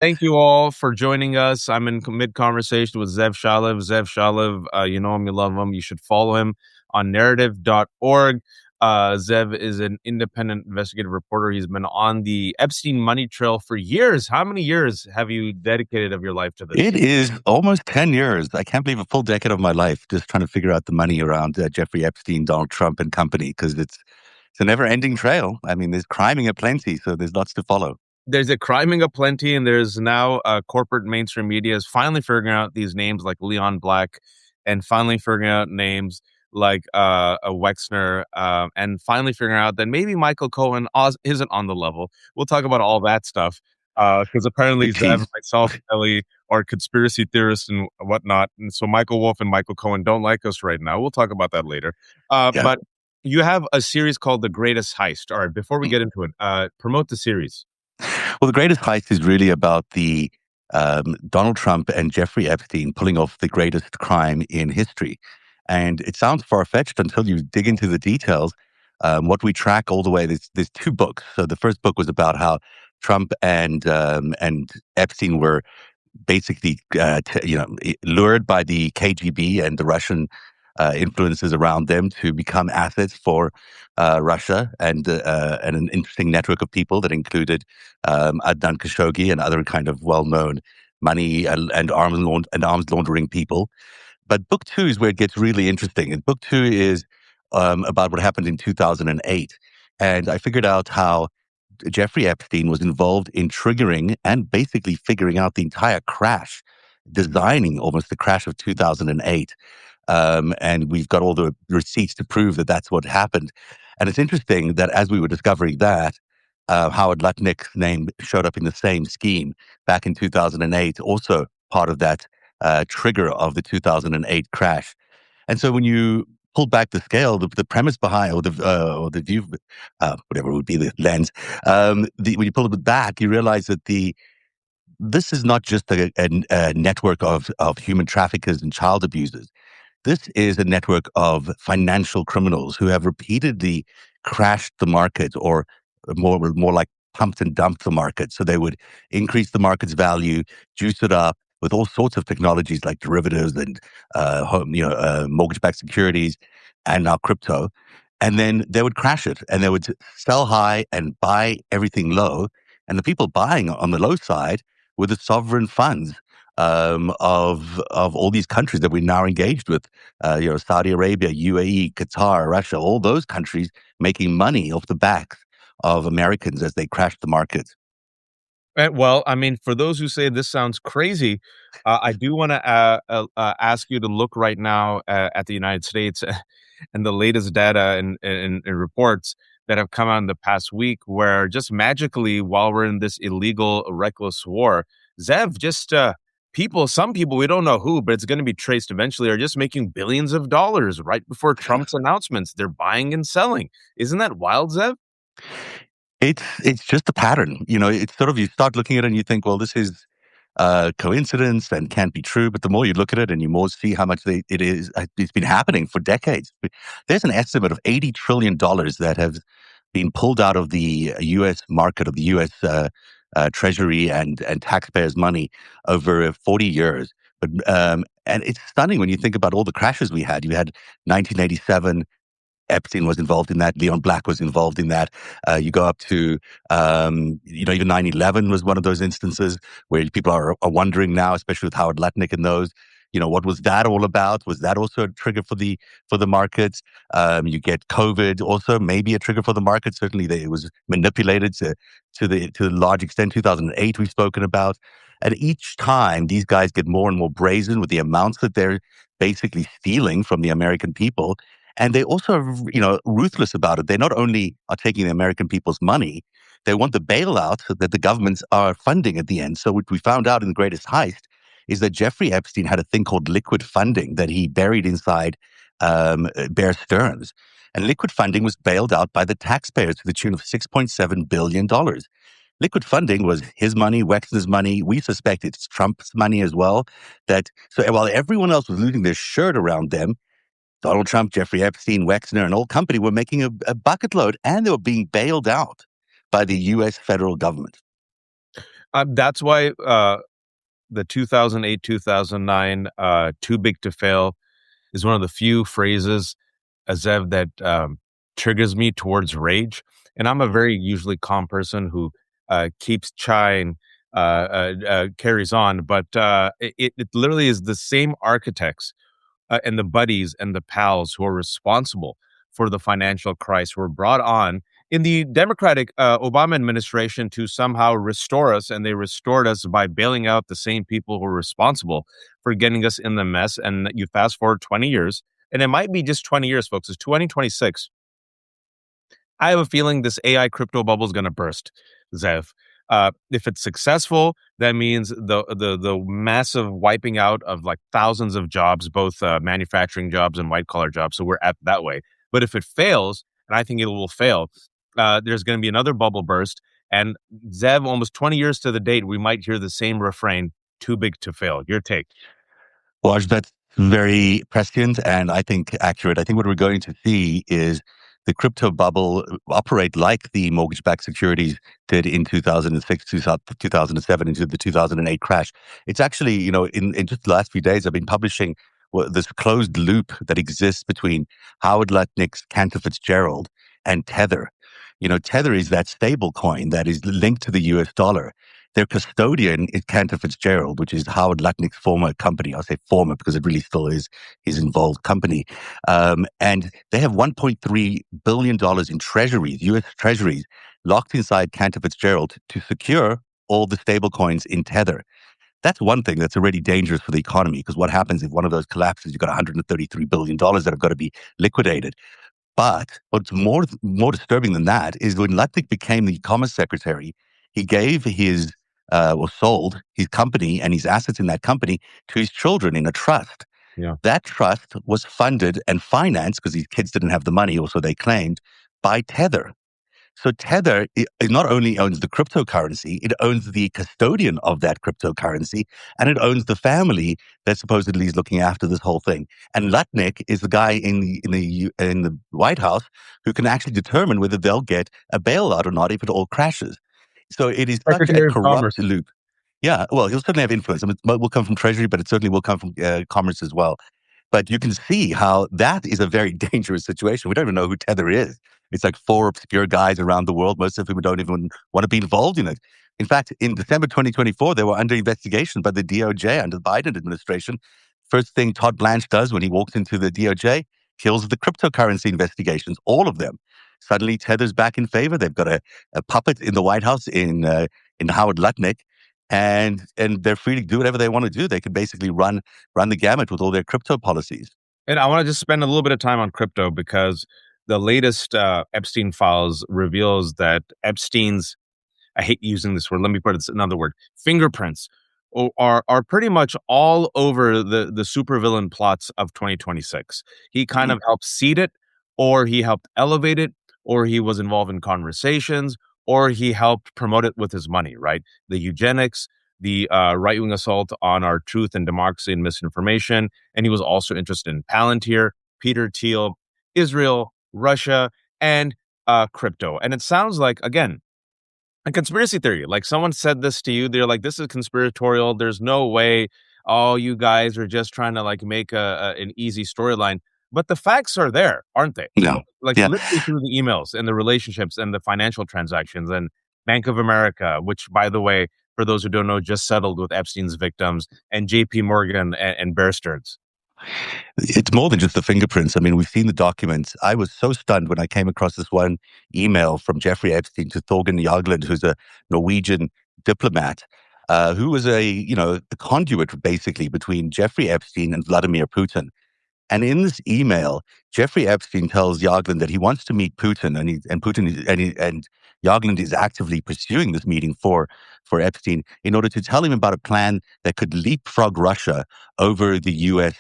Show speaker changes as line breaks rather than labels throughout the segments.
Thank you all for joining us. I'm in mid-conversation with Zev Shalev. Zev Shalev, you know him, you love him. You should follow him on narrative.org. Zev is an independent investigative reporter. He's been on the Epstein money trail for years. How many years have you dedicated of your life to this?
It is almost 10 years. I can't believe a full decade of my life just trying to figure out the money around Jeffrey Epstein, Donald Trump, and company, because it's a never-ending trail. I mean, there's criming aplenty, so there's lots to follow.
There's a criming aplenty, and there's now corporate mainstream media is finally figuring out these names like Leon Black, and finally figuring out names like a Wexner, and finally figuring out that maybe Michael Cohen isn't on the level. We'll talk about all that stuff because apparently
Big
Zev,
tease.
myself, Ellie are conspiracy theorists and whatnot, and so Michael Wolff and Michael Cohen don't like us right now. We'll talk about that later.
Yeah.
But you have a series called The Greatest Heist. All right, before we
Mm.
get into it, promote the series.
Well, the greatest heist is really about the Donald Trump and Jeffrey Epstein pulling off the greatest crime in history. And it sounds far-fetched until you dig into the details. What we track all the way, there's two books. So the first book was about how Trump and Epstein were basically, lured by the KGB and the Russian influences around them to become assets for Russia, and an interesting network of people that included Adnan Khashoggi and other kind of well-known money and arms laundering people. But book two is where it gets really interesting. And book two is about what happened in 2008. And I figured out how Jeffrey Epstein was involved in triggering and basically figuring out the entire crash, designing almost the crash of 2008. And we've got all the receipts to prove that that's what happened. And it's interesting that as we were discovering that, Howard Lutnick's name showed up in the same scheme back in 2008, also part of that trigger of the 2008 crash. And so when you pull back the scale, the premise behind, or the view, whatever would be the lens, when you pull it back, you realize that this is not just a network of human traffickers and child abusers. This is a network of financial criminals who have repeatedly crashed the market, or more like pumped and dumped the market. So they would increase the market's value, juice it up with all sorts of technologies like derivatives and mortgage-backed securities, and now crypto. And then they would crash it, and they would sell high and buy everything low. And the people buying on the low side were the sovereign funds of all these countries that we're now engaged with, Saudi Arabia, UAE, Qatar, Russia, all those countries making money off the backs of Americans as they crashed the markets.
Well, I mean, for those who say this sounds crazy, I do want to ask you to look right now at the United States and the latest data and reports that have come out in the past week, where just magically, while we're in this illegal, reckless war, Zev, just some people, we don't know who, but it's going to be traced eventually, are just making billions of dollars right before Trump's announcements. They're buying and selling. Isn't that wild, Zev?
It's just a pattern. It's sort of, you start looking at it and you think, well, this is coincidence and can't be true. But the more you look at it and you more see how much it's been happening for decades. There's an estimate of $80 trillion that have been pulled out of the U.S. market, of the U.S. Treasury and taxpayers' money over 40 years. And it's stunning when you think about all the crashes we had. You had 1987. Epstein was involved in that. Leon Black was involved in that. You go up to, even 9/11 was one of those instances where people are wondering now, especially with Howard Lutnick and those, what was that all about? Was that also a trigger for the markets? You get COVID, also maybe a trigger for the market. Certainly, it was manipulated to the large extent. 2008, we've spoken about, and each time these guys get more and more brazen with the amounts that they're basically stealing from the American people. And they also are, ruthless about it. They not only are taking the American people's money, they want the bailout that the governments are funding at the end. So what we found out in The Greatest Heist is that Jeffrey Epstein had a thing called liquid funding that he buried inside Bear Stearns. And liquid funding was bailed out by the taxpayers to the tune of $6.7 billion. Liquid funding was his money, Wexner's money. We suspect it's Trump's money as well. So while everyone else was losing their shirt around them, Donald Trump, Jeffrey Epstein, Wexner, and all company were making a bucket load, and they were being bailed out by the U.S. federal government.
That's why the 2008 2009 "too big to fail" is one of the few phrases, Azev, that triggers me towards rage. And I'm a very usually calm person who keeps chai and carries on. But it literally is the same architects and the buddies and the pals who are responsible for the financial crisis were brought on in the Democratic Obama administration to somehow restore us, and they restored us by bailing out the same people who were responsible for getting us in the mess. And you fast forward 20 years, and it might be just 20 years, folks. It's 2026. I have a feeling this AI crypto bubble is going to burst, Zev. If it's successful, that means the massive wiping out of like thousands of jobs, both manufacturing jobs and white collar jobs. So we're at that way. But if it fails, and I think it will fail, there's going to be another bubble burst. And Zev, almost 20 years to the date, we might hear the same refrain: "Too big to fail." Your take?
Well, that's very prescient and I think accurate. I think what we're going to see is the crypto bubble operate like the mortgage-backed securities did in 2006, 2007, into the 2008 crash. It's actually, in just the last few days, I've been publishing this closed loop that exists between Howard Lutnick's Cantor Fitzgerald and Tether. Tether is that stable coin that is linked to the US dollar. Their custodian is Cantor Fitzgerald, which is Howard Lutnick's former company. I'll say former because it really still is his involved company. And they have $1.3 billion in treasuries, US treasuries, locked inside Cantor Fitzgerald to secure all the stable coins in Tether. That's one thing that's already dangerous for the economy because what happens if one of those collapses? You've got $133 billion that have got to be liquidated. But what's more disturbing than that is when Lutnick became the commerce secretary, he gave his or sold his company and his assets in that company to his children in a trust.
Yeah.
That trust was funded and financed because his kids didn't have the money, or so they claimed, by Tether. So Tether it not only owns the cryptocurrency, it owns the custodian of that cryptocurrency, and it owns the family that supposedly is looking after this whole thing. And Lutnick is the guy in the White House who can actually determine whether they'll get a bailout or not if it all crashes. So it is such a
Secretary of
corrupt
Commerce.
loop. Yeah, well, he'll certainly have influence. I mean, it will come from Treasury, but it certainly will come from Commerce as well. But you can see how that is a very dangerous situation. We don't even know who Tether is. It's like four obscure guys around the world, most of whom don't even want to be involved in it. In fact, in December 2024, they were under investigation by the DOJ under the Biden administration. First thing Todd Blanche does when he walks into the DOJ, kills the cryptocurrency investigations, all of them. Suddenly, Tether's back in favor. They've got a puppet in the White House in Howard Lutnick, and they're free to do whatever they want to do. They can basically run the gamut with all their crypto policies.
And I want to just spend a little bit of time on crypto because the latest Epstein files reveals that Epstein's, I hate using this word, let me put it another word, fingerprints are pretty much all over the supervillain plots of 2026. He kind of helped seed it, or he helped elevate it, or he was involved in conversations, or he helped promote it with his money, right? The eugenics, the right-wing assault on our truth and democracy and misinformation. And he was also interested in Palantir, Peter Thiel, Israel, Russia, and crypto. And it sounds like, again, a conspiracy theory. Like someone said this to you, they're like, "This is conspiratorial. There's no way. Oh, you guys are just trying to like make an easy storyline." But the facts are there, aren't they?
No.
Like
Yeah.
literally through the emails and the relationships and the financial transactions and Bank of America, which, by the way, for those who don't know, just settled with Epstein's victims, and J.P. Morgan and Bear Stearns.
It's more than just the fingerprints. I mean, we've seen the documents. I was so stunned when I came across this one email from Jeffrey Epstein to Thorgan Jagland, who's a Norwegian diplomat, who was a conduit basically between Jeffrey Epstein and Vladimir Putin. And in this email, Jeffrey Epstein tells Jagland that he wants to meet Putin, and Jagland is actively pursuing this meeting for Epstein in order to tell him about a plan that could leapfrog Russia over the U.S.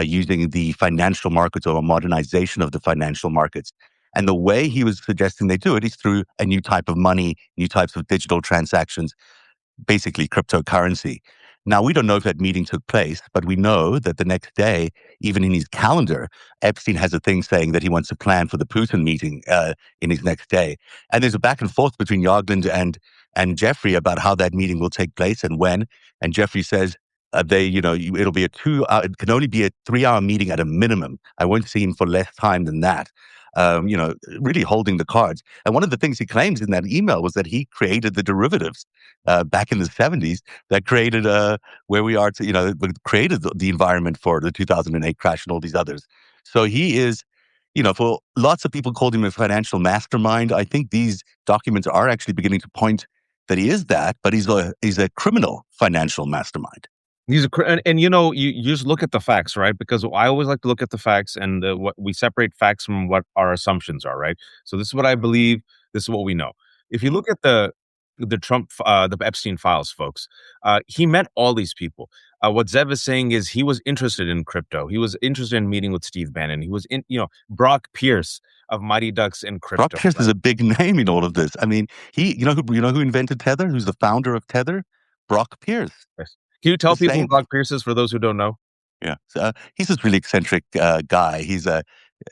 Using the financial markets or a modernization of the financial markets. And the way he was suggesting they do it is through a new type of money, new types of digital transactions, basically cryptocurrency. Now, we don't know if that meeting took place, but we know that the next day, even in his calendar, Epstein has a thing saying that he wants to plan for the Putin meeting in his next day. And there's a back and forth between Jagland and Jeffrey about how that meeting will take place and when. And Jeffrey says, it'll be it can only be a 3 hour meeting at a minimum. I won't see him for less time than that. Really holding the cards. And one of the things he claims in that email was that he created the derivatives back in the 70s that created where we are created the environment for the 2008 crash and all these others. So he is, for lots of people called him a financial mastermind. I think these documents are actually beginning to point that he is that, but he's a criminal financial mastermind.
You just look at the facts, right? Because I always like to look at the facts and what we separate facts from what our assumptions are, right? So this is what I believe. This is what we know. If you look at the Epstein files, folks, he met all these people. What Zev is saying is he was interested in crypto. He was interested in meeting with Steve Bannon. He was Brock Pierce of Mighty Ducks and
Brock
crypto.
Pierce
Right?
is a big name in all of this. I mean, who invented Tether? Who's the founder of Tether? Brock Pierce.
Yes. Can you
The
tell people who
same.
Brock Pierce is for those who don't know?
Yeah. So, he's this really eccentric guy.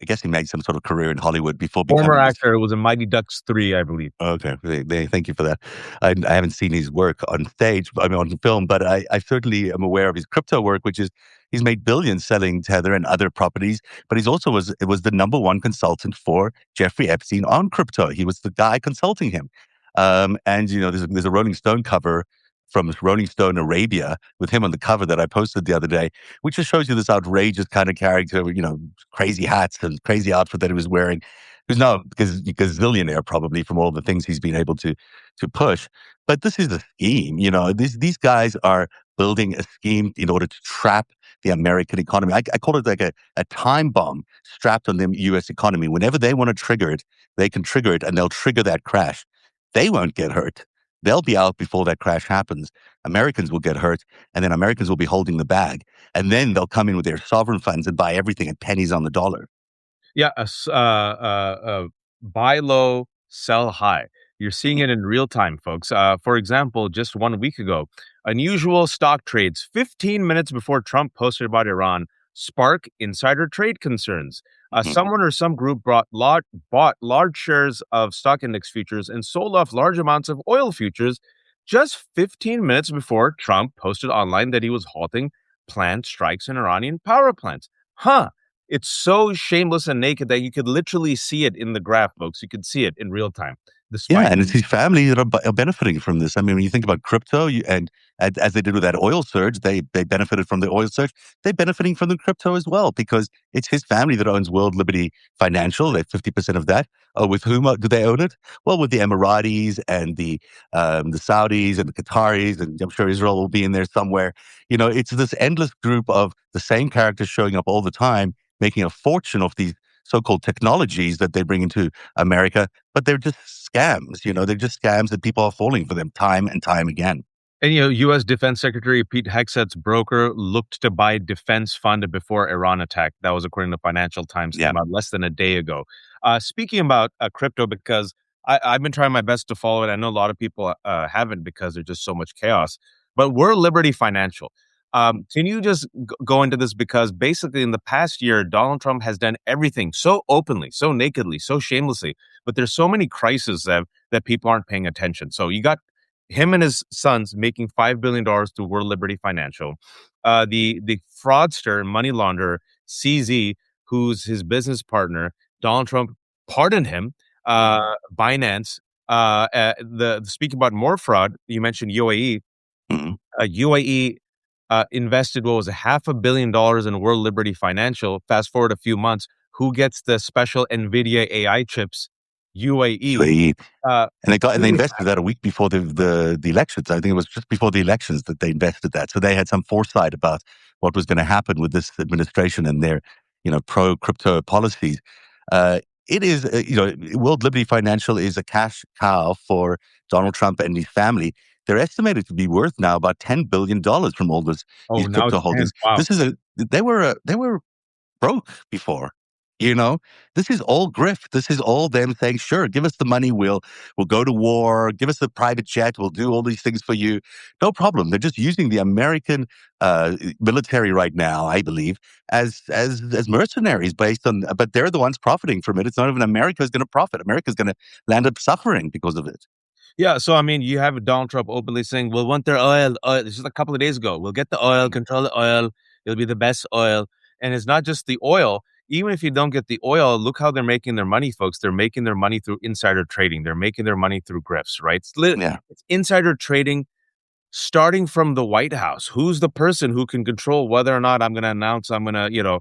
I guess he made some sort of career in Hollywood before
Former
becoming this.
actor, was in Mighty Ducks 3, I believe.
Okay, thank you for that. I haven't seen his work on stage, I mean on film, but I certainly am aware of his crypto work, which is he's made billions selling Tether and other properties. But was the number one consultant for Jeffrey Epstein on crypto. He was the guy consulting him. And there's a Rolling Stone cover from Rolling Stone Arabia with him on the cover that I posted the other day, which just shows you this outrageous kind of character, crazy hats and crazy outfit that he was wearing, who's now because gazillionaire probably from all the things he's been able to push. But this is a scheme, these guys are building a scheme in order to trap the American economy. I call it like a time bomb strapped on the US economy. Whenever they want to trigger it, they can trigger it and they'll trigger that crash. They won't get hurt. They'll be out before that crash happens. Americans will get hurt, and then Americans will be holding the bag. And then they'll come in with their sovereign funds and buy everything at pennies on the dollar.
Yeah, buy low, sell high. You're seeing it in real time, folks. For example, just 1 week ago, unusual stock trades 15 minutes before Trump posted about Iran spark insider trade concerns.
Mhm.
Someone or some group bought large shares of stock index futures and sold off large amounts of oil futures just 15 minutes before Trump posted online that he was halting planned strikes in Iranian power plants. Huh. It's so shameless and naked that you could literally see it in the graph, folks. You could see it in real time.
Yeah,
Despite
and it's his family that are benefiting from this. I mean, when you think about crypto, and as they did with that oil surge, they benefited from the oil surge. They're benefiting from the crypto as well because it's his family that owns World Liberty Financial. They're 50% of that. With whom do they own it? Well, with the Emiratis and the Saudis and the Qataris, and I'm sure Israel will be in there somewhere. It's this endless group of the same characters showing up all the time, making a fortune of these so-called technologies that they bring into America, but they're just scams. They're just scams that people are falling for them time and time again.
And U.S. Defense Secretary Pete Hegseth's broker looked to buy defense fund before Iran attack. That was according to Financial Times,
Yeah.
came out less than a day ago. Speaking about crypto, because I've been trying my best to follow it. I know a lot of people haven't because there's just so much chaos. But we're Liberty Financial. Can you just go into this? Because basically, in the past year, Donald Trump has done everything so openly, so nakedly, so shamelessly. But there's so many crises that people aren't paying attention. So you got him and his sons making $5 billion to World Liberty Financial. The fraudster, money launderer, CZ, who's his business partner, Donald Trump pardoned him. Binance. Speaking about more fraud, you mentioned UAE.
Mm-hmm.
UAE invested what was a $500 million in World Liberty Financial. Fast forward a few months, who gets the special NVIDIA AI chips? UAE.
UAE.
Uh,
And they invested that a week before the elections. I think it was just before the elections that they invested that. So they had some foresight about what was going to happen with this administration and their, pro crypto policies. It is, World Liberty Financial is a cash cow for Donald Trump and his family. They're estimated to be worth now about $10 billion from all these
now
crypto
it's 10.
holdings.
Wow.
They were broke before. This is all grift. This is all them saying, "Sure, give us the money. We'll go to war. Give us the private jet. We'll do all these things for you. No problem." They're just using the American military right now, I believe, as mercenaries but they're the ones profiting from it. It's not even America is going to profit. America is going to land up suffering because of it.
Yeah, so I mean, you have Donald Trump openly saying, "We'll want their oil." This is a couple of days ago. We'll get the oil, control the oil. It'll be the best oil, and it's not just the oil. Even if you don't get the oil, look how they're making their money, folks. They're making their money through insider trading. They're making their money through grifts, right?
Yeah.
It's insider trading starting from the White House. Who's the person who can control whether or not I'm going to announce I'm going to,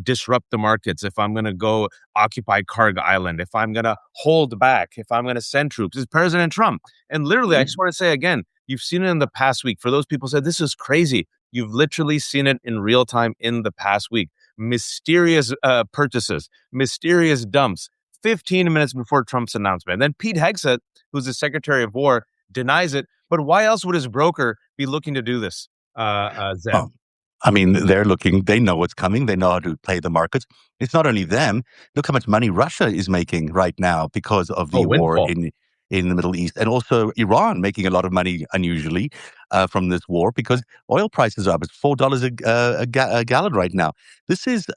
disrupt the markets, if I'm going to go occupy Karg Island, if I'm going to hold back, if I'm going to send troops? It's President Trump. And literally, I just want to say again, you've seen it in the past week. For those people who said this is crazy, you've literally seen it in real time in the past week. Mysterious purchases, mysterious dumps, 15 minutes before Trump's announcement. And then Pete Hegseth, who's the Secretary of War, denies it. But why else would his broker be looking to do this, Zev?
Oh, I mean, they're looking, they know what's coming. They know how to play the markets. It's not only them. Look how much money Russia is making right now because of
Oh,
the war
windfall.
in the Middle East. And also Iran making a lot of money unusually from this war because oil prices are up. It's $4 a gallon right now. This is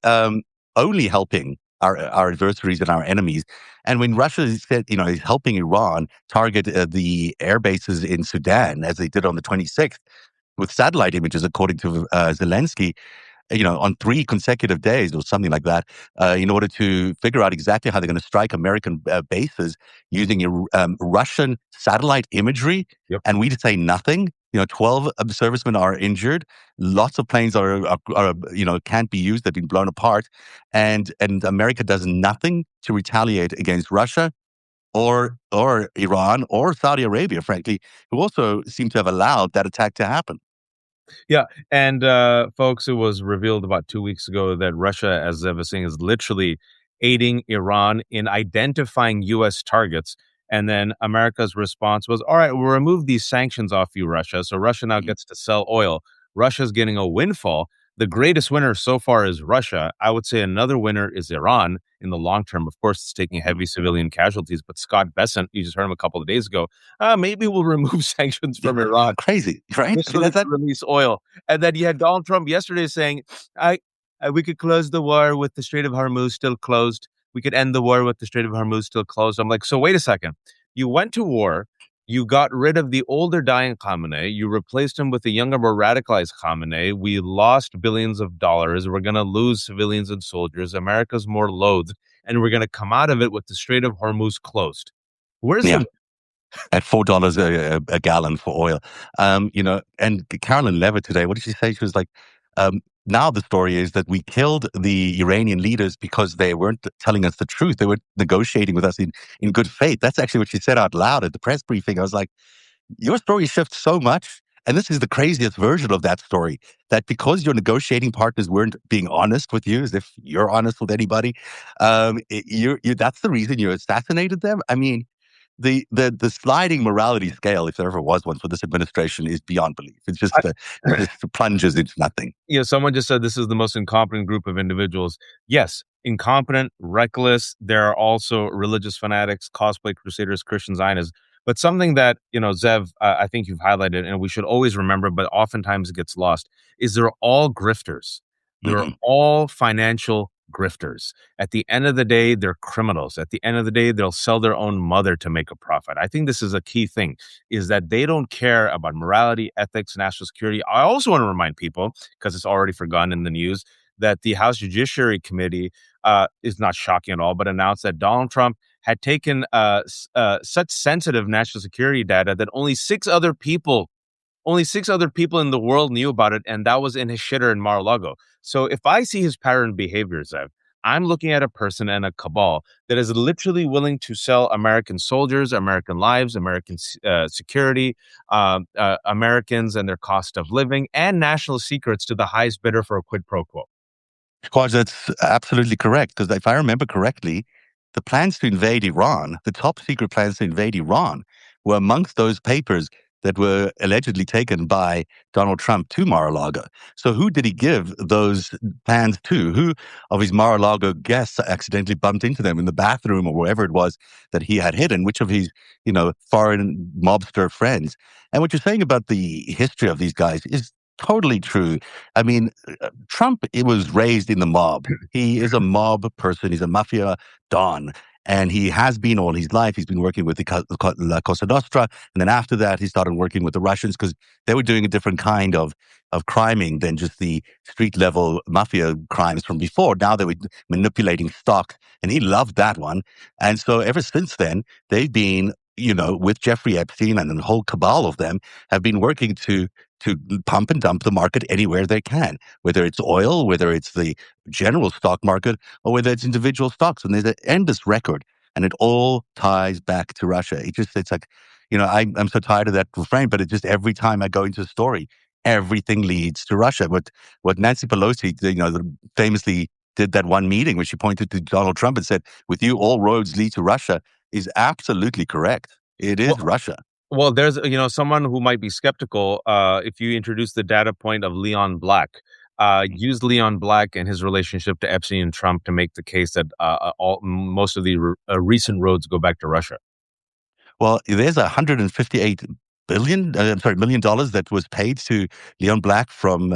only helping our adversaries and our enemies. And when Russia said, is helping Iran target the air bases in Sudan, as they did on the 26th, with satellite images, according to Zelensky, on 3 consecutive days or something like that, in order to figure out exactly how they're going to strike American bases using Russian satellite imagery.
Yep.
And we say nothing. 12 servicemen are injured. Lots of planes can't be used. They've been blown apart. And America does nothing to retaliate against Russia or Iran or Saudi Arabia, frankly, who also seem to have allowed that attack to happen.
Yeah, and folks, it was revealed about 2 weeks ago that Russia, as Zev was saying, is literally aiding Iran in identifying U.S. targets. And then America's response was, "All right, we'll remove these sanctions off you, Russia." So Russia now gets to sell oil. Russia's getting a windfall. The greatest winner so far is Russia. I would say another winner is Iran in the long term. Of course, it's taking heavy civilian casualties. But Scott Bessent, you just heard him a couple of days ago, maybe we'll remove sanctions
Yeah,
from Iran
crazy, right?
just
I
so
mean,
they
that's
could
that.
release oil. And then you had Donald Trump yesterday saying, I, we could close the war with the Strait of Hormuz still closed. We could end the war with the Strait of Hormuz still closed." I'm like, so wait a second. You went to war. You got rid of the older dying Khamenei. You replaced him with a younger, more radicalized Khamenei. We lost billions of dollars. We're going to lose civilians and soldiers. America's more loathed. And we're going to come out of it with the Strait of Hormuz closed. Where's
Yeah,
the
at $4 a gallon for oil. And Carolyn Levitt today, what did she say? She was like, now the story is that we killed the Iranian leaders because they weren't telling us the truth. They were negotiating with us in good faith. That's actually what she said out loud at the press briefing. I was like, your story shifts so much. And this is the craziest version of that story, that because your negotiating partners weren't being honest with you, as if you're honest with anybody, that's the reason you assassinated them. I mean, the sliding morality scale, if there ever was one for this administration, is beyond belief. It just plunges into nothing.
someone just said this is the most incompetent group of individuals. Yes, incompetent, reckless. There are also religious fanatics, cosplay crusaders, Christian Zionists. But something that, Zev, I think you've highlighted, and we should always remember, but oftentimes it gets lost, is they're all grifters. They're
Mm-mm.
all financial grifters. At the end of the day, they're criminals. At the end of the day, they'll sell their own mother to make a profit. I think this is a key thing, is that they don't care about morality, ethics, national security. I also want to remind people, because it's already forgotten in the news, that the House Judiciary Committee is not shocking at all, but announced that Donald Trump had taken such sensitive national security data that only 6 other people in the world knew about it, and that was in his shitter in Mar-a-Lago. So if I see his pattern behavior, Zev, I'm looking at a person and a cabal that is literally willing to sell American soldiers, American lives, American security, Americans and their cost of living, and national secrets to the highest bidder for a quid pro quo.
Quaj, that's absolutely correct. Because if I remember correctly, the plans to invade Iran, the top secret plans to invade Iran, were amongst those papers that were allegedly taken by Donald Trump to Mar-a-Lago. So who did he give those plans to? Who of his Mar-a-Lago guests accidentally bumped into them in the bathroom or wherever it was that he had hidden? Which of his, foreign mobster friends? And what you're saying about the history of these guys is totally true. I mean, Trump, it was raised in the mob. He is a mob person. He's a mafia don. And he has been all his life. He's been working with the La Cosa Nostra. And then after that, he started working with the Russians because they were doing a different kind of criming than just the street level mafia crimes from before. Now they were manipulating stock, and he loved that one. And so ever since then, they've been, with Jeffrey Epstein and the whole cabal of them have been working to pump and dump the market anywhere they can, whether it's oil, whether it's the general stock market, or whether it's individual stocks. And there's an endless record, and it all ties back to Russia. It's like, I'm so tired of that refrain, but it just every time I go into a story, everything leads to Russia. What Nancy Pelosi, famously did that one meeting where she pointed to Donald Trump and said, "With you, all roads lead to Russia," is absolutely correct. It is
Well,
Russia.
well, there's someone who might be skeptical. If you introduce the data point of Leon Black, use Leon Black and his relationship to Epstein and Trump to make the case that most of the recent roads go back to Russia.
Well, there's 158 billion, million dollars that was paid to Leon Black from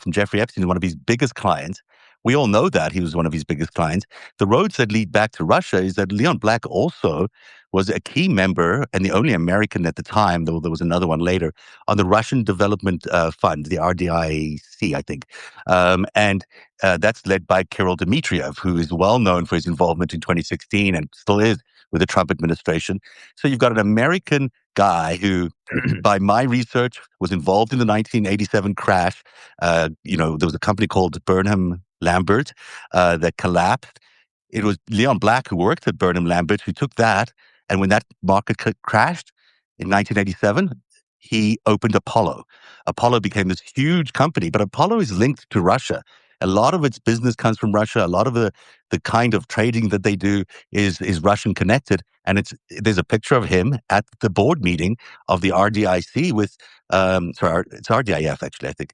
Jeffrey Epstein, one of his biggest clients. We all know that he was one of his biggest clients. The roads that lead back to Russia is that Leon Black also was a key member and the only American at the time, though there was another one later, on the Russian Development Fund, the RDIC, I think. And that's led by Kirill Dmitriev, who is well known for his involvement in 2016 and still is with the Trump administration. So you've got an American guy who, by my research, was involved in the 1987 crash. There was a company called Burnham Lambert that collapsed. It was Leon Black who worked at Burnham Lambert who took that, and when that market crashed in 1987, he opened Apollo. Apollo became this huge company, but Apollo is linked to Russia. A lot of its business comes from Russia. A lot of the kind of trading that they do is Russian connected. And there's a picture of him at the board meeting of the RDIC with, it's RDIF actually, I think,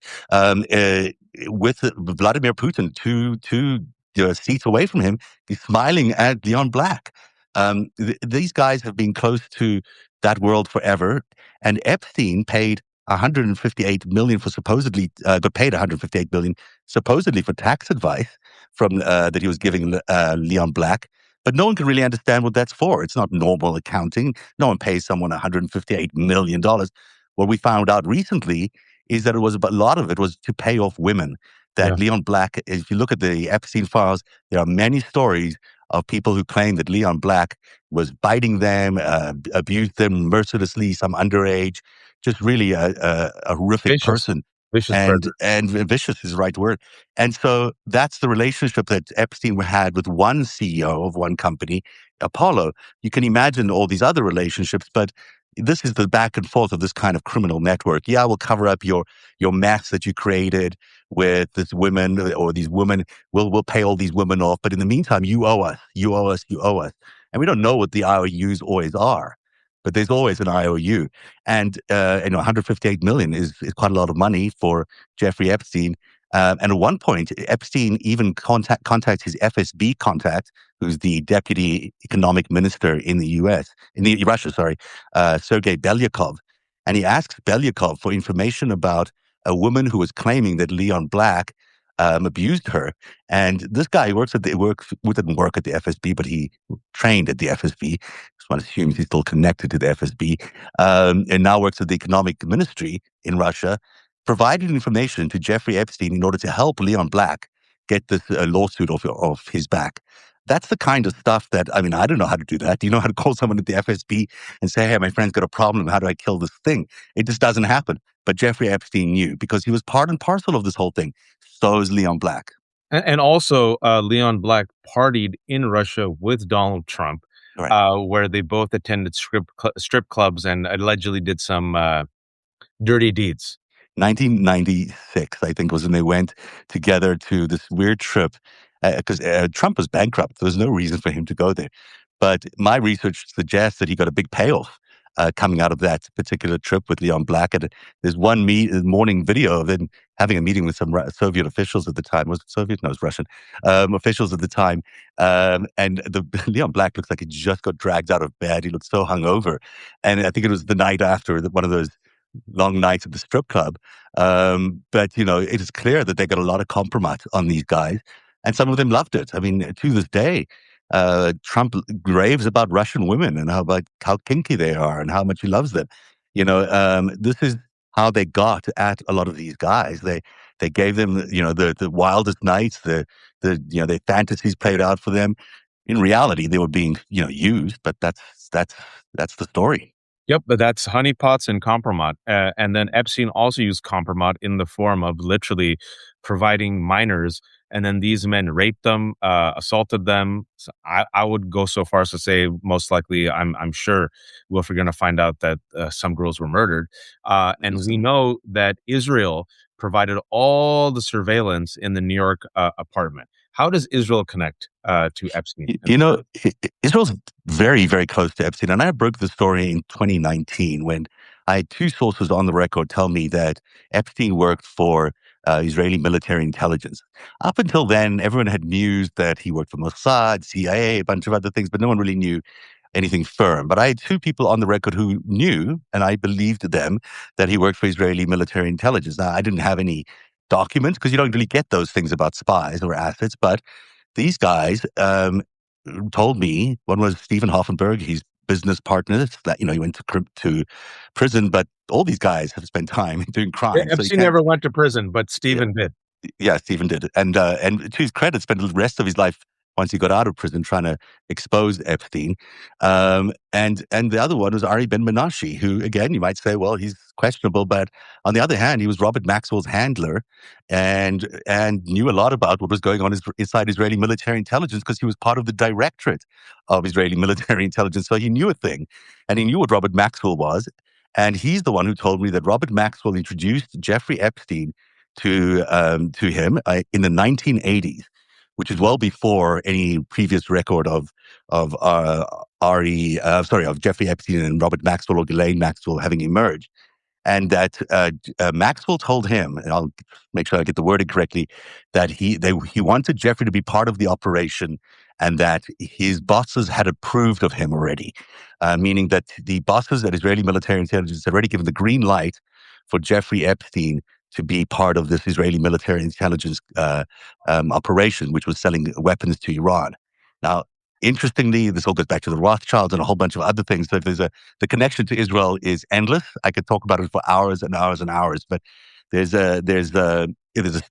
with Vladimir Putin, two seats away from him. He's smiling at Leon Black. These guys have been close to that world forever. And Epstein paid 158 million for supposedly got paid 158 million supposedly for tax advice from that he was giving Leon Black, but no one can really understand what that's for. It's not normal accounting. No one pays someone 158 million dollars. What we found out recently is that a lot of it was to pay off women. That
Yeah,
Leon Black, if you look at the Epstein files, there are many stories of people who claim that Leon Black was biting them, abused them mercilessly, some underage, just really a horrific
vicious,
person.
vicious
And
predator.
and vicious is the right word. And so that's the relationship that Epstein had with one CEO of one company, Apollo. You can imagine all these other relationships, but this is the back and forth of this kind of criminal network. Yeah, we'll cover up your mess that you created with this women or these women. We'll pay all these women off, but in the meantime, you owe us, you owe us, you owe us. And we don't know what the IOUs always are, but there's always an IOU. And 158 million is quite a lot of money for Jeffrey Epstein. And at one point, Epstein even contacts his FSB contact, who's the deputy economic minister in the U.S. in the Russia, sorry, Sergei Belyakov, and he asks Belyakov for information about a woman who was claiming that Leon Black abused her. And this guy didn't work at the FSB, but he trained at the FSB. So one assumes he's still connected to the FSB, and now works at the economic ministry in Russia, provided information to Jeffrey Epstein in order to help Leon Black get this lawsuit off his back. That's the kind of stuff that, I mean, I don't know how to do that. Do you know how to call someone at the FSB and say, hey, my friend's got a problem. How do I kill this thing? It just doesn't happen. But Jeffrey Epstein knew because he was part and parcel of this whole thing. So is Leon Black.
And also, Leon Black partied in Russia with Donald Trump,
Right.
where they both attended strip clubs and allegedly did some dirty deeds.
1996, I think, was when they went together to this weird trip because Trump was bankrupt. There was no reason for him to go there. But my research suggests that he got a big payoff coming out of that particular trip with Leon Black. And there's one morning video of them having a meeting with some Soviet officials at the time. Was it Soviet? No, it was Russian officials at the time. And the Leon Black looks like he just got dragged out of bed. He looked so hungover. And I think it was the night after one of those long nights at the strip club. But, it is clear that they got a lot of compromise on these guys. And some of them loved it. I mean, to this day, Trump raves about Russian women and how kinky they are and how much he loves them. This is how they got at a lot of these guys. They gave them, the wildest nights, their fantasies played out for them. In reality, they were being, used, but that's that's the story.
Yep, but that's honeypots and compromat. And then Epstein also used compromat in the form of literally providing minors. And then these men raped them, assaulted them. So I would go so far as to say, most likely, I'm sure, well, if we're going to find out that some girls were murdered. And we know that Israel provided all the surveillance in the New York apartment. How does Israel connect to Epstein?
Israel's very, very close to Epstein. And I broke the story in 2019 when I had two sources on the record tell me that Epstein worked for Israeli military intelligence. Up until then, everyone had mused that he worked for Mossad, CIA, a bunch of other things, but no one really knew anything firm. But I had two people on the record who knew, and I believed them, that he worked for Israeli military intelligence. Now, I didn't have any documents because you don't really get those things about spies or assets, but these guys told me. One was Stephen Hoffenberg. He's business partner. That he went to prison, but all these guys have spent time doing
Yeah,
crime. So you
Epstein
can't.
never went to prison, but
Yeah,
Stephen did.
yeah, Stephen did, and to his credit, spent the rest of his life once he got out of prison trying to expose Epstein. And the other one was Ari Ben Menashe, who again you might say, well, he's questionable, but on the other hand, he was Robert Maxwell's handler, and knew a lot about what was going on inside Israeli military intelligence because he was part of the directorate of Israeli military intelligence, so he knew a thing, and he knew what Robert Maxwell was. And he's the one who told me that Robert Maxwell introduced Jeffrey Epstein to him in the 1980s, which is well before any previous record of of Jeffrey Epstein and Robert Maxwell or Ghislaine Maxwell having emerged. And that Maxwell told him, and I'll make sure I get the wording correctly, that he wanted Jeffrey to be part of the operation, and that his bosses had approved of him already, meaning that the bosses at Israeli military intelligence had already given the green light for Jeffrey Epstein to be part of this Israeli military intelligence operation, which was selling weapons to Iran. Now, interestingly, this all goes back to the Rothschilds and a whole bunch of other things. So the connection to Israel is endless. I could talk about it for hours and hours and hours, but there's a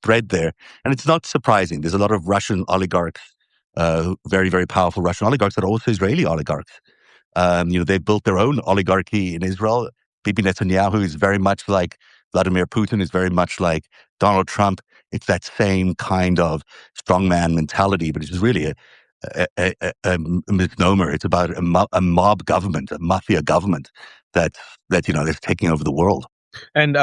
thread there, and it's not surprising. There's a lot of Russian oligarchs, very, very powerful Russian oligarchs that are also Israeli oligarchs. They've built their own oligarchy in Israel. Bibi Netanyahu is very much like Vladimir Putin, is very much like Donald Trump. It's that same kind of strongman mentality, but it's really a misnomer. It's about a mob government, a mafia government that's taking over the world.
And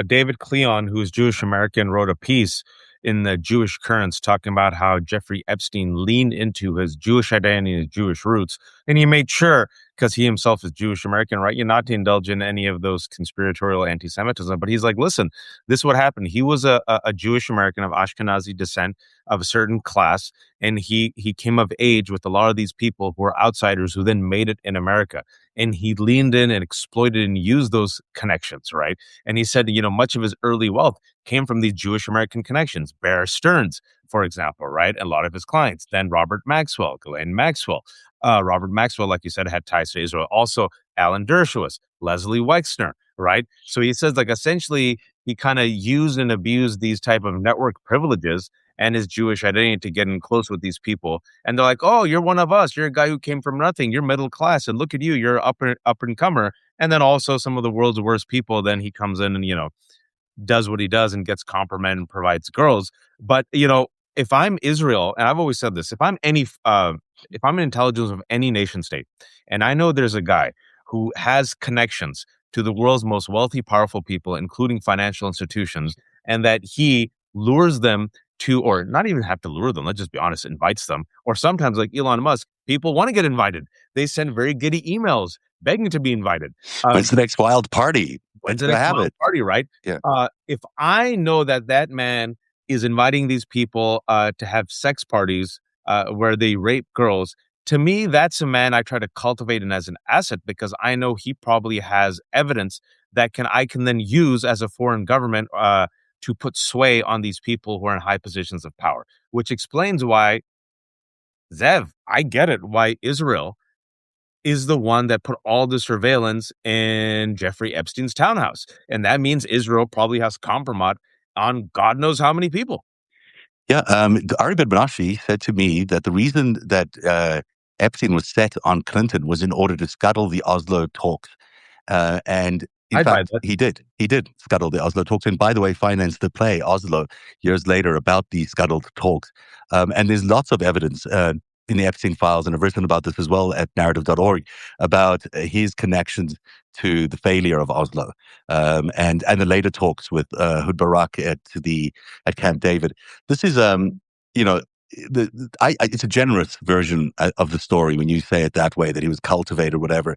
David Cleon, who's Jewish American, wrote a piece in the Jewish Currents talking about how Jeffrey Epstein leaned into his Jewish identity and his Jewish roots, and he made sure, because he himself is Jewish American, right, you're not to indulge in any of those conspiratorial anti-Semitism. But he's like, listen, this is what happened. He was a Jewish American of Ashkenazi descent of a certain class, and he came of age with a lot of these people who were outsiders who then made it in America. And he leaned in and exploited and used those connections, right? And he said, much of his early wealth came from these Jewish American connections. Bear Stearns, for example, right? And a lot of his clients. Then Robert Maxwell, Ghislaine Maxwell. Robert Maxwell, like you said, had ties to Israel. Also, Alan Dershowitz, Leslie Wexner, right? So he says, like, essentially, he kind of used and abused these type of network privileges and his Jewish identity to get in close with these people. And they're like, oh, you're one of us. You're a guy who came from nothing. You're middle class. And look at you. You're up and comer. And then also some of the world's worst people. Then he comes in and, does what he does and gets compromised and provides girls. But, if I'm Israel, and I've always said this, if I'm an intelligence of any nation state, and I know there's a guy who has connections to the world's most wealthy, powerful people, including financial institutions, and that he lures them to, or not even have to lure them, let's just be honest, invites them. Or sometimes, like Elon Musk, people want to get invited. They send very giddy emails begging to be invited.
When's the next wild party?
When's
When's
the
going to
next
have
wild
it?
party, right?
Yeah.
If I know that man is inviting these people to have sex parties where they rape girls, to me, that's a man I try to cultivate and as an asset, because I know he probably has evidence that I can then use as a foreign government to put sway on these people who are in high positions of power, which explains why Zev, I get it why Israel is the one that put all the surveillance in Jeffrey Epstein's townhouse. And that means Israel probably has compromise on God knows how many people.
Yeah, Ari Ben-Menashe said to me that the reason that Epstein was set on Clinton was in order to scuttle the Oslo talks. And in
I'd buy
fact,
that.
he did. He did scuttle the Oslo talks. And by the way, financed the play Oslo years later about the scuttled talks. And there's lots of evidence in the Epstein files, and I've written about this as well at narrative.org, about his connections to the failure of Oslo, and the later talks with Hud Barak at Camp David. This is you know it's a generous version of the story when you say it that way, that he was cultivated or whatever.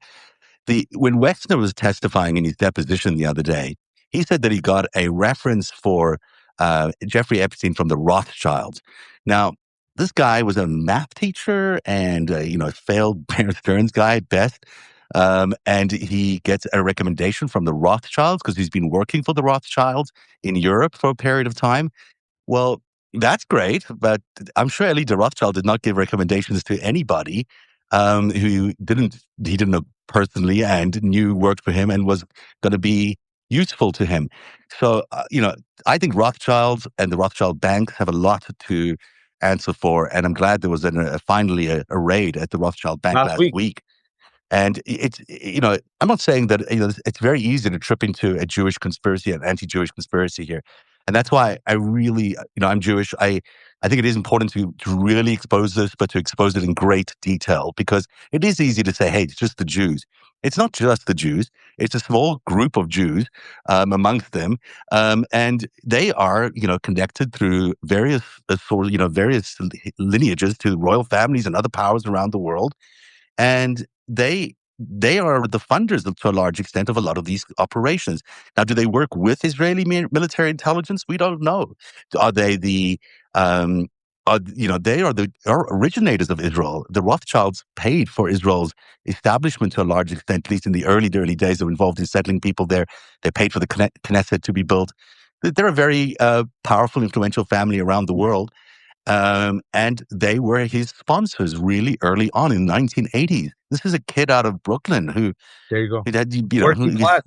When Wexner was testifying in his deposition the other day, he said that he got a reference for Jeffrey Epstein from the Rothschilds. Now, this guy was a math teacher and a failed Bear Stearns guy at best. And he gets a recommendation from the Rothschilds because he's been working for the Rothschilds in Europe for a period of time. Well, that's great, but I'm sure Elie de Rothschild did not give recommendations to anybody who he didn't know personally and knew worked for him and was going to be useful to him. So, I think Rothschilds and the Rothschild banks have a lot to answer for, and I'm glad there was finally a raid at the Rothschild bank
Last
last
week.
week. And I'm not saying that, it's very easy to trip into a Jewish conspiracy, an anti-Jewish conspiracy here. And that's why I really, I'm Jewish. I think it is important to really expose this, but to expose it in great detail, because it is easy to say, hey, it's just the Jews. It's not just the Jews. It's a small group of Jews amongst them. And they are, connected through various various lineages to royal families and other powers around the world. And they are the funders to a large extent of a lot of these operations. Now, do they work with Israeli military intelligence? We don't know. Are they they are originators of Israel. The Rothschilds paid for Israel's establishment to a large extent, at least in the early days. They were involved in settling people there. They paid for the Knesset to be built. They're a very powerful, influential family around the world. And they were his sponsors really early on in the 1980s. This is a kid out of Brooklyn
There you go.
who had,
Working class.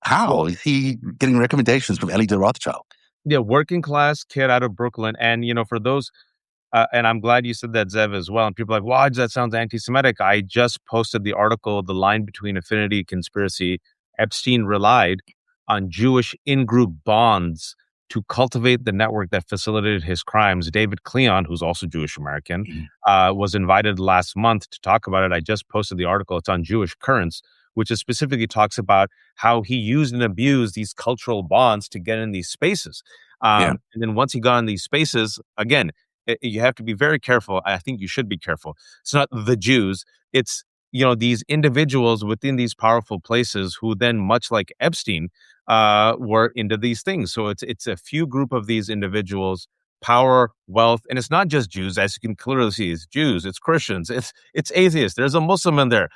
how is he getting recommendations from Elie de Rothschild?
Yeah, working class kid out of Brooklyn. And, for those, and I'm glad you said that, Zev, as well. And people are like, why does that sound anti-Semitic? I just posted the article, The Line Between Affinity Conspiracy. Epstein relied on Jewish in-group bonds to cultivate the network that facilitated his crimes. David Cleon, who's also Jewish American, was invited last month to talk about it. I just posted the article. It's on Jewish Currents, which is specifically talks about how he used and abused these cultural bonds to get in these spaces.
Yeah.
And then once he got in these spaces, again, you have to be very careful. I think you should be careful. It's not the Jews. It's, these individuals within these powerful places who then, much like Epstein, were into these things. So it's a few group of these individuals, power, wealth, and it's not just Jews, as you can clearly see. It's Jews, it's Christians, it's atheists. There's a Muslim in there.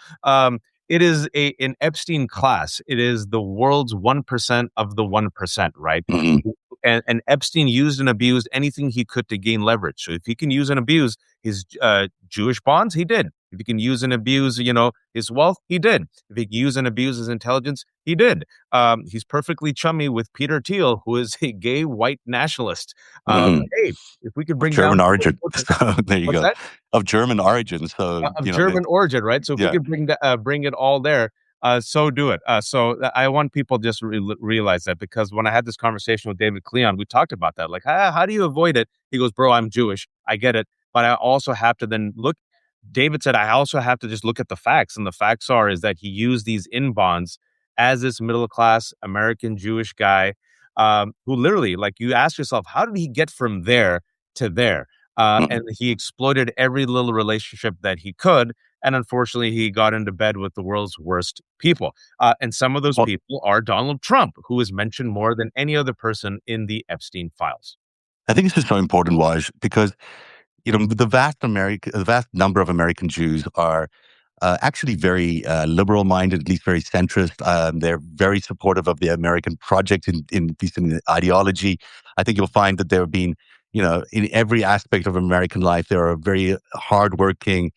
It is an Epstein class. It is the world's 1% of the 1%, right?
Mm-hmm.
And Epstein used and abused anything he could to gain leverage. So if he can use and abuse his Jewish bonds, he did. If he can use and abuse, his wealth, he did. If he can use and abuse his intelligence, he did. He's perfectly chummy with Peter Thiel, who is a gay white nationalist.
Mm-hmm.
Hey, if we could bring
German
down
origin. So there you
what's
go.
that?
Of German origin. So,
Of German origin, right? So if we
yeah.
could bring it all there, so do it. So I want people just to realize that, because when I had this conversation with David Cleon, we talked about that. Like, how do you avoid it? He goes, bro, I'm Jewish. I get it. But I also have to then look. David said, I also have to just look at the facts. And the facts is that he used these in bonds as this middle class American Jewish guy, who literally, like, you ask yourself, how did he get from there to there?
Mm-hmm.
And he exploited every little relationship that he could. And unfortunately, he got into bed with the world's worst people. And some of those
Well,
people are Donald Trump, who is mentioned more than any other person in the Epstein files.
I think this is so important, Waj, because the vast number of American Jews are actually very liberal-minded, at least very centrist. They're very supportive of the American project, in at least in the ideology. I think you'll find that there have been, in every aspect of American life, there are very hardworking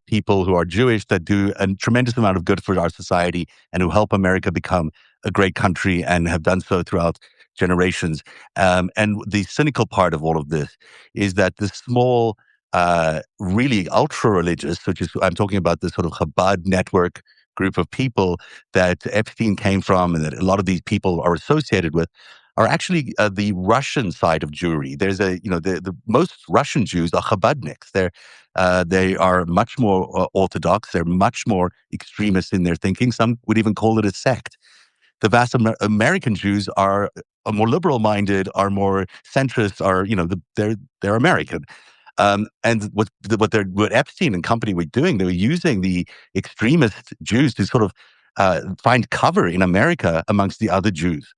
people who are Jewish that do a tremendous amount of good for our society and who help America become a great country and have done so throughout generations. And the cynical part of all of this is that the small, really ultra religious, which is, I'm talking about the sort of Chabad network group of people that Epstein came from and that a lot of these people are associated with, are actually the Russian side of Jewry. There's the most Russian Jews are Chabadniks. They are much more orthodox. They're much more extremist in their thinking. Some would even call it a sect. The vast American Jews are more liberal minded, are more centrist, are they're American. And what Epstein and company were doing, they were using the extremist Jews to sort of find cover in America amongst the other Jews.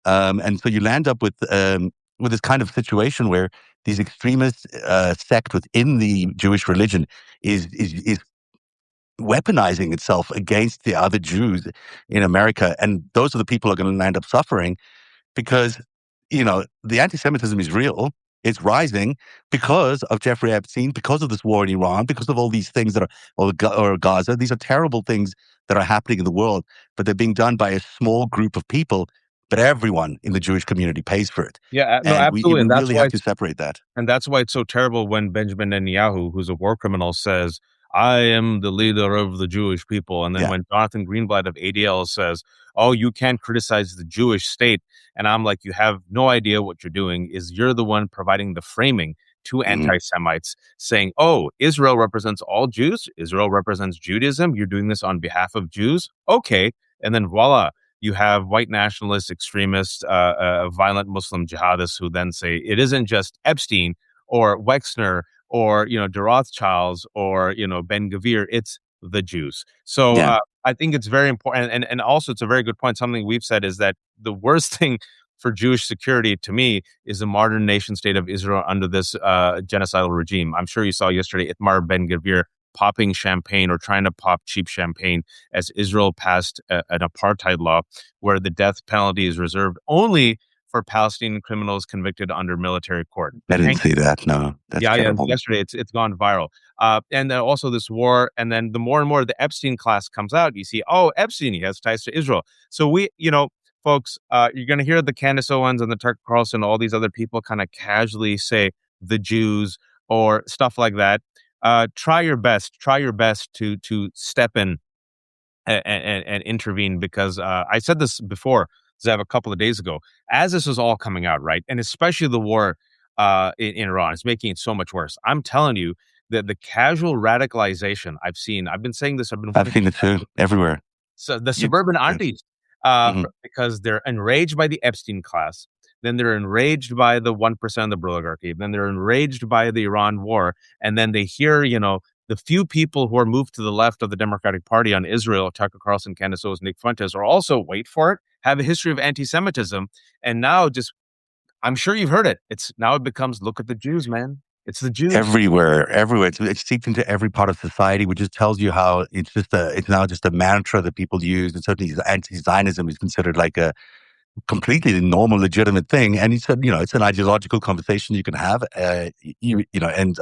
And so you land up with this kind of situation where these extremist sect within the Jewish religion is weaponizing itself against the other Jews in America, and those are the people who are going to end up suffering because the anti-Semitism is real. It's rising because of Jeffrey Epstein, because of this war in Iran, because of all these things that are or Gaza. These are terrible things that are happening in the world, but they're being done by a small group of people. But everyone in the Jewish community pays for it,
Yeah, no,
and we
absolutely, and that's
really
why
have to separate that.
it's so terrible when Benjamin Netanyahu, who's a war criminal, says, "I am the leader of the Jewish people," and then
Yeah.
when Jonathan Greenblatt of ADL says, "Oh, you can't criticize the Jewish state," and I'm like, "You have no idea what you're doing. Is you're the one providing the framing to
Mhm.
anti-Semites, saying, 'Oh, Israel represents all Jews. Israel represents Judaism. You're doing this on behalf of Jews, okay?'" And then voila, you have white nationalist extremists, violent Muslim jihadists who then say it isn't just Epstein or Wexner or the Rothschilds or Ben Gvir, it's the Jews. So
Yeah.
I think it's very important, and also it's a very good point. Something we've said is that the worst thing for Jewish security to me is the modern nation state of Israel under this genocidal regime. I'm sure you saw yesterday Itmar Ben Gvir popping champagne or trying to pop cheap champagne as Israel passed an apartheid law where the death penalty is reserved only for Palestinian criminals convicted under military court.
I didn't
Thank
see that. No, that's
Yeah, yeah.
terrible.
Yesterday, it's gone viral, and then also this war, and then the more and more the Epstein class comes out, you see, oh, Epstein, he has ties to Israel. So folks, you're going to hear the Candace Owens and the Tucker Carlson, all these other people, kind of casually say the Jews or stuff like that. Try your best. Try your best to step in and intervene because I said this before, Zev, a couple of days ago, as this was all coming out, right? And especially the war in Iran is making it so much worse. I'm telling you that the casual radicalization I've been saying this, I've been
I've
warning
seen it too everywhere.
so the
You,
suburban
yeah.
aunties,
Mhm.
because they're enraged by the Epstein class, then they're enraged by the 1% of the oligarchy, then they're enraged by the Iran war, and then they hear, the few people who are moved to the left of the Democratic Party on Israel, Tucker Carlson, Candace Owens, Nick Fuentes, are also, wait for it, have a history of anti-Semitism, and now just, I'm sure you've heard it. It becomes, look at the Jews, man. It's the Jews.
Everywhere. It's seeped into every part of society, which just tells you how it's now just a mantra that people use. And certainly anti-Zionism is considered like a completely normal, legitimate thing. And it's an ideological conversation you can have. And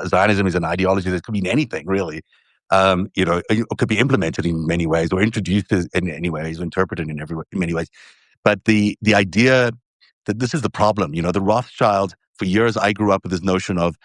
Zionism is an ideology that could mean anything, really. It could be implemented in many ways or introduced in any ways, or interpreted in many ways. But the idea that this is the problem, the Rothschild, for years I grew up with this notion of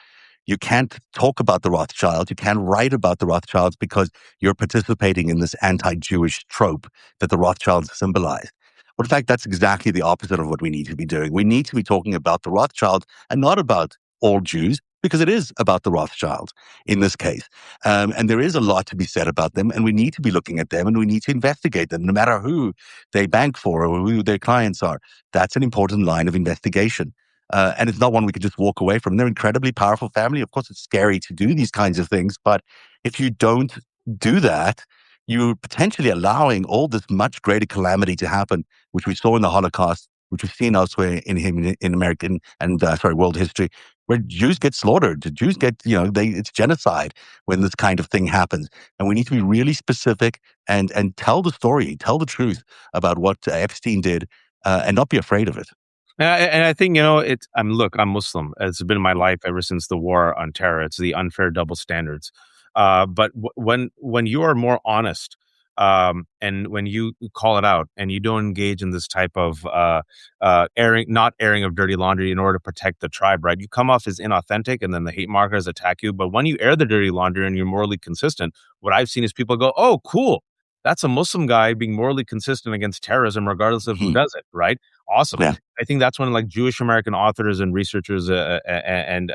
you can't talk about the Rothschilds, you can't write about the Rothschilds because you're participating in this anti-Jewish trope that the Rothschilds symbolize. But in fact, that's exactly the opposite of what we need to be doing. We need to be talking about the Rothschilds and not about all Jews, because it is about the Rothschilds in this case. And there is a lot to be said about them, and we need to be looking at them and we need to investigate them, no matter who they bank for or who their clients are. That's an important line of investigation. And it's not one we could just walk away from. They're an incredibly powerful family. Of course, it's scary to do these kinds of things, but if you don't do that, you're potentially allowing all this much greater calamity to happen, which we saw in the Holocaust, which we've seen elsewhere in American and world history, where Jews get slaughtered. The Jews get, it's genocide when this kind of thing happens. And we need to be really specific and tell the story, tell the truth about what Epstein did, and not be afraid of it.
And I think, it's, I'm Muslim. It's been my life ever since the war on terror. It's the unfair double standards. But when you are more honest, and when you call it out and you don't engage in this type of not airing of dirty laundry in order to protect the tribe, right? You come off as inauthentic, and then the hate markers attack you. But when you air the dirty laundry and you're morally consistent, what I've seen is people go, "Oh, cool, that's a Muslim guy being morally consistent against terrorism, regardless of who
Mhm.
does it." Right? Awesome.
Yeah.
I think that's when like Jewish American authors and researchers and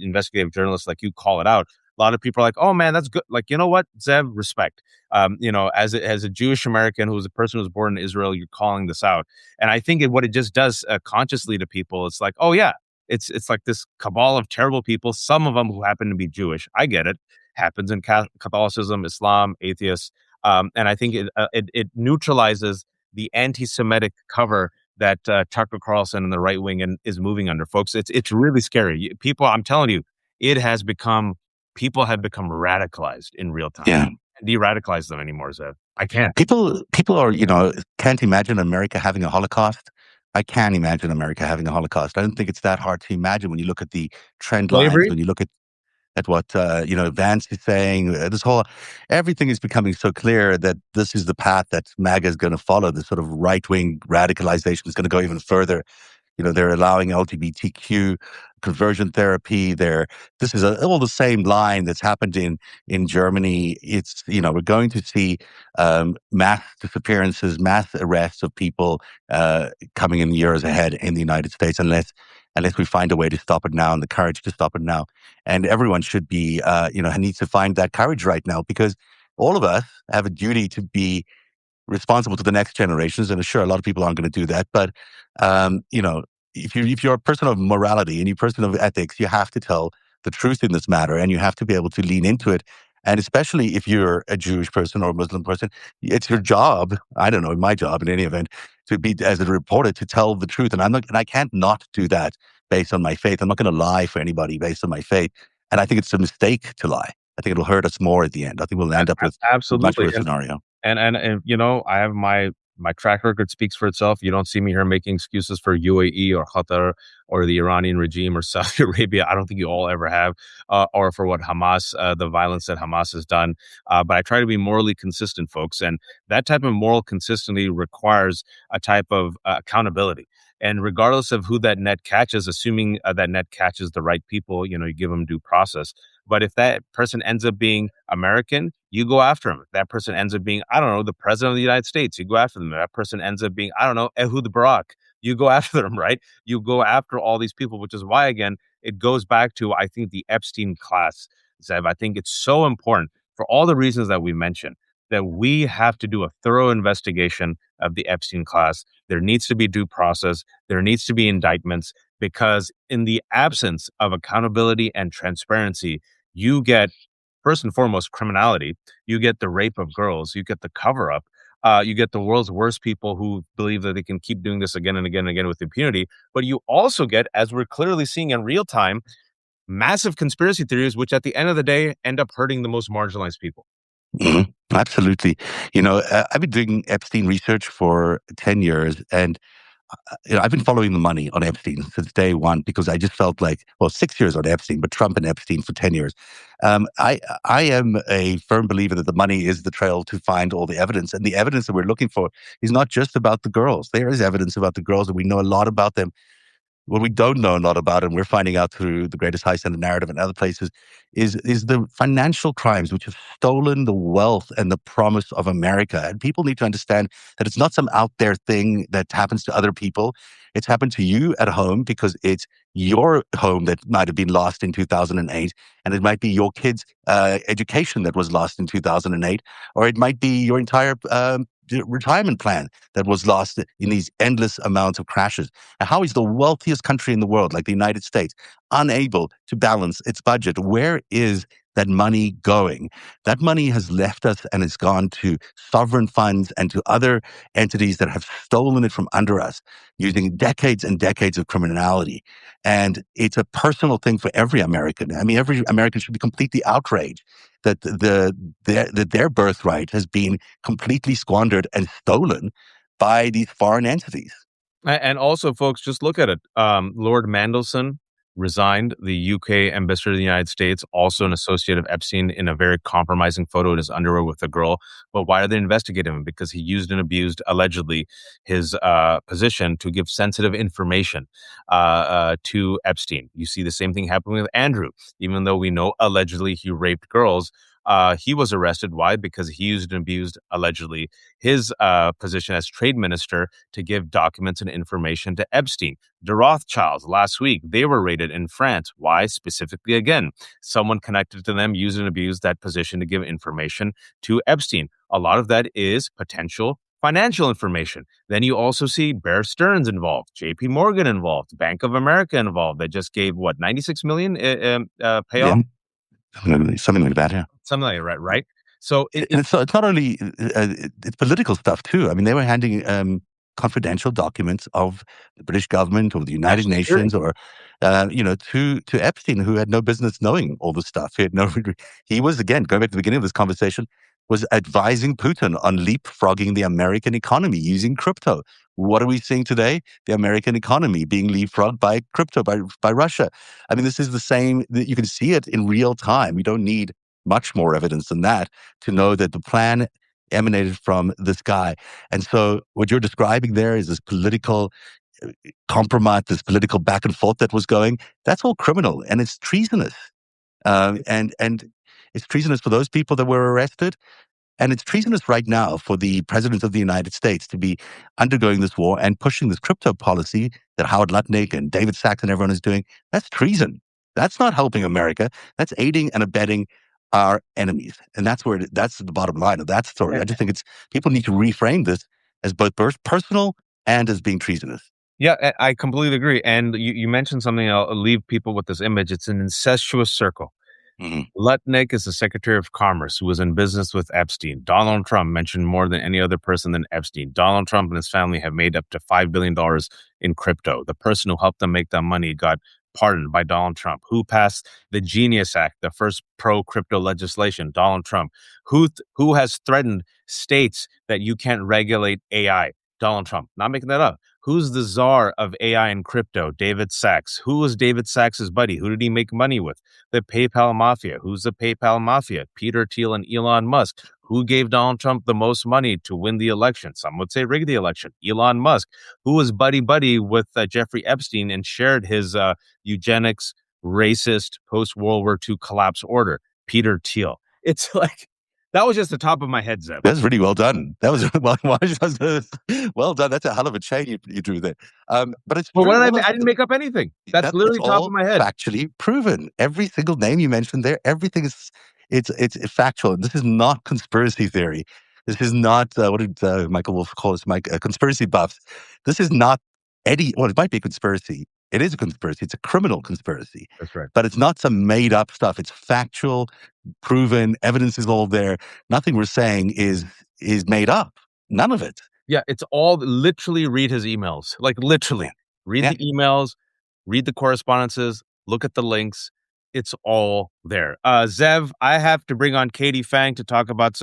investigative journalists like you call it out. A lot of people are like, "Oh man, that's good." Like, you know what, Zev, respect. As a Jewish American who's a person who's born in Israel, you're calling this out, and I think what it just does consciously to people, it's like, oh yeah, it's like this cabal of terrible people. Some of them who happen to be Jewish. I get it. Happens in Catholicism, Islam, atheists, and I think it neutralizes the anti-Semitic cover that Tucker Carlson and the right wing is moving under, folks. It's really scary. People, I'm telling you, it has become people have become radicalized in real time.
Yeah.
De-radicalize them anymore, Zev. I can't.
People are, can't imagine America having a Holocaust. I can imagine America having a Holocaust. I don't think it's that hard to imagine when you look at the trend lines,
Slavery?
when you look at what Vance is saying. Everything is becoming so clear that this is the path that MAGA is going to follow. The sort of right wing radicalization is going to go even further. They're allowing LGBTQ conversion therapy. This is all the same line that's happened in Germany. It's, we're going to see mass disappearances, mass arrests of people coming in the years ahead in the United States, unless we find a way to stop it now and the courage to stop it now. And everyone should be, needs to find that courage right now, because all of us have a duty to be responsible to the next generations. And sure, a lot of people aren't going to do that. But, if you're a person of morality and you're a person of ethics, you have to tell the truth in this matter, and you have to be able to lean into it. And especially if you're a Jewish person or a Muslim person, it's your job. I don't know, my job in any event, to be, as a reporter, to tell the truth. And I can't not do that based on my faith. I'm not going to lie for anybody based on my faith. And I think it's a mistake to lie. I think it'll hurt us more at the end. I think we'll end up with a much
Absolutely.
worse scenario.
And I have my track record speaks for itself. You don't see me here making excuses for UAE or Qatar or the Iranian regime or Saudi Arabia. I don't think you all ever have, or for what Hamas, the violence that Hamas has done. But I try to be morally consistent, folks, and that type of moral consistency requires a type of accountability. And regardless of who that net catches, assuming that net catches the right people, you give them due process. But if that person ends up being American, you go after him. If that person ends up being, I don't know, the president of the United States, you go after them. If that person ends up being, I don't know, Ehud Barak, you go after them, right? You go after all these people, which is why, again, it goes back to, I think, the Epstein class, Zev. I think it's so important for all the reasons that we mentioned that we have to do a thorough investigation of the Epstein class. There needs to be due process. There needs to be indictments, because in the absence of accountability and transparency, you get, first and foremost, criminality. You get the rape of girls. You get the cover up. You get the world's worst people who believe that they can keep doing this again and again and again with impunity. But you also get, as we're clearly seeing in real time, massive conspiracy theories, which at the end of the day end up hurting the most marginalized people.
Absolutely. I've been doing Epstein research for 10 years, and I've been following the money on Epstein since day one, because I just felt like, well, 6 years on Epstein, but Trump and Epstein for 10 years. I am a firm believer that the money is the trail to find all the evidence. And the evidence that we're looking for is not just about the girls. There is evidence about the girls, and we know a lot about them. What we don't know a lot about, and we're finding out through the Greatest Heist and the Narrative and other places, is the financial crimes which have stolen the wealth and the promise of America. And people need to understand that it's not some out there thing that happens to other people. It's happened to you at home, because it's your home that might have been lost in 2008, and it might be your kids' education that was lost in 2008, or it might be your entire retirement plan that was lost in these endless amounts of crashes. And how is the wealthiest country in the world, like the United States, unable to balance its budget? Where is that money going? That money has left us and has gone to sovereign funds and to other entities that have stolen it from under us using decades and decades of criminality. And it's a personal thing for every American. I mean, every American should be completely outraged that their birthright has been completely squandered and stolen by these foreign entities.
And also, folks, just look at it. Lord Mandelson resigned, the UK ambassador to the United States, also an associate of Epstein in a very compromising photo in his underwear with a girl. But why did they investigate him? Because he used and abused, allegedly, his position to give sensitive information to Epstein. You see the same thing happening with Andrew. Even though we know allegedly he raped girls, he was arrested. Why? Because he used and abused, allegedly, his position as trade minister to give documents and information to Epstein. The Rothschilds last week, they were raided in France. Why? Specifically, again, someone connected to them used and abused that position to give information to Epstein. A lot of that is potential financial information. Then you also see Bear Stearns involved, JP Morgan involved, Bank of America involved. They just gave what, 96 million
Yeah,
payoff?
something like that. Yeah.
Something like that, right? So
And it's not only it's political stuff too. I mean, they were handing confidential documents of the British government or the United
national security.
Nations or to Epstein, who had no business knowing all this stuff. He was, again, going back to the beginning of this conversation, was advising Putin on leapfrogging the American economy using crypto. What are we seeing today? The American economy being leapfrogged by crypto, by Russia. I mean, this is the same. You can see it in real time. You don't need much more evidence than that to know that the plan emanated from this guy. And so what you're describing there is this political compromise, this political back and forth that was going. That's all criminal and it's treasonous. And it's treasonous for those people that were arrested. And it's treasonous right now for the president of the United States to be undergoing this war and pushing this crypto policy that Howard Lutnick and David Sachs and everyone is doing. That's treason. That's not helping America. That's aiding and abetting our enemies. And that's the bottom line of that story. I just think people need to reframe this as both personal and as being treasonous.
Yeah, I completely agree. And you mentioned something, I'll leave people with this image. It's an incestuous circle.
Mhm.
Lutnick is the Secretary of Commerce who was in business with Epstein. Donald Trump mentioned more than any other person than Epstein. Donald Trump and his family have made up to $5 billion in crypto. The person who helped them make that money got pardoned by Donald Trump. Who passed the Genius Act, the first pro-crypto legislation? Donald Trump. Who has threatened states that you can't regulate AI? Donald Trump. Not making that up. Who's the czar of AI and crypto? David Sachs. Who was David Sachs's buddy? Who did he make money with? The PayPal mafia. Who's the PayPal mafia? Peter Thiel and Elon Musk. Who gave Donald Trump the most money to win the election? Some would say rig the election. Elon Musk. Who was buddy with Jeffrey Epstein and shared his eugenics, racist, post-World War II collapse order? Peter Thiel. It's like, that was just the top of my head, Zeb.
That's really well done. That was well done. That's a hell of a chain you drew there. But it's
Well,
true.
I didn't make up anything. That's literally
It's
top
all
of my head.
factually proven. Every single name you mentioned there, everything is it's factual. This is not conspiracy theory. This is not what did Michael Wolff call us? Conspiracy buffs. This is not Eddie. Well, it might be a conspiracy. It is a conspiracy. It's a criminal conspiracy.
That's right.
But it's not some made up stuff. It's factual, proven. Evidence is all there. Nothing we're saying is made up. None of it.
Yeah, it's all literally read his emails. Like literally read
Yeah.
the emails, read the correspondences, look at the links. It's all there. Zev, I have to bring on Katie Fang to talk about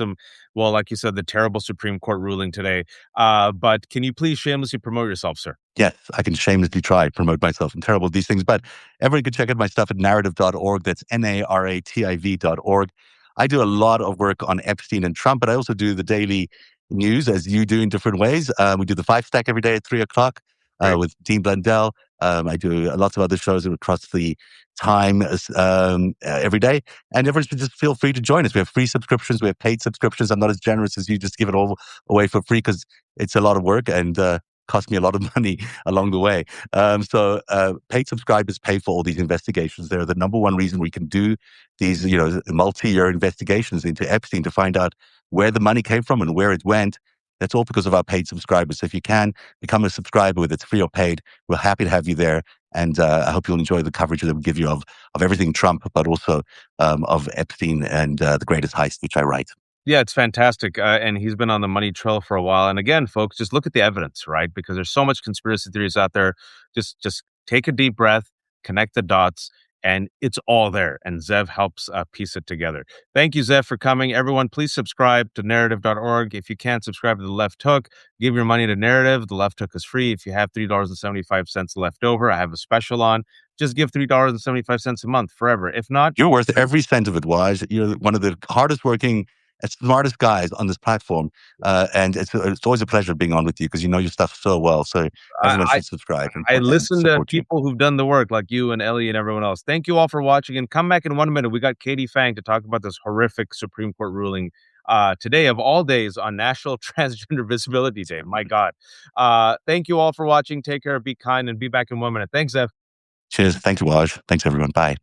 well, like you said, the terrible Supreme Court ruling today. But can you please shamelessly promote yourself, sir?
Yes, I can shamelessly try promote myself. I'm terrible at these things, but everyone can check out my stuff at narrative.org. That's NARATIV.org. I do a lot of work on Epstein and Trump, but I also do the daily news as you do in different ways. We do the 5 Stack every day at 3 o'clock
Right.
with Dean Blundell. I do lots of other shows across the time every day. And everyone should just feel free to join us. We have free subscriptions. We have paid subscriptions. I'm not as generous as you, just give it all away for free because it's a lot of work and cost me a lot of money along the way. So paid subscribers pay for all these investigations. They're the number one reason we can do these, multi-year investigations into Epstein to find out where the money came from and where it went. That's all because of our paid subscribers. So if you can become a subscriber, whether it's free or paid, we're happy to have you there. And I hope you'll enjoy the coverage that we give you of everything Trump, but also of Epstein and the Greatest Heist, which I write.
Yeah, it's fantastic. And he's been on the money trail for a while. And again, folks, just look at the evidence, right? Because there's so much conspiracy theories out there. Just take a deep breath, connect the dots, and it's all there. And Zev helps piece it together. Thank you, Zev, for coming. Everyone, please subscribe to narrative.org. If you can't subscribe to the Left Hook, give your money to Narrative. The Left Hook is free. If you have $3.75 left over, I have a special on. Just give $3.75 a month forever. If not,
you're worth every cent of it, Waj. You're one of the hardest working, smartest guys on this platform. And it's always a pleasure being on with you because you know your stuff so well. So everyone
I,
should subscribe
I
and
listen to
support you.
people who've done the work like you and Ellie and everyone else. Thank you all for watching, and come back in 1 minute. We got Katie Fang to talk about this horrific Supreme Court ruling today of all days on National Transgender Visibility Day. My God. Thank you all for watching. Take care, be kind, and be back in 1 minute. Thanks, Ev.
Cheers. Thanks, Waj. Thanks, everyone. Bye.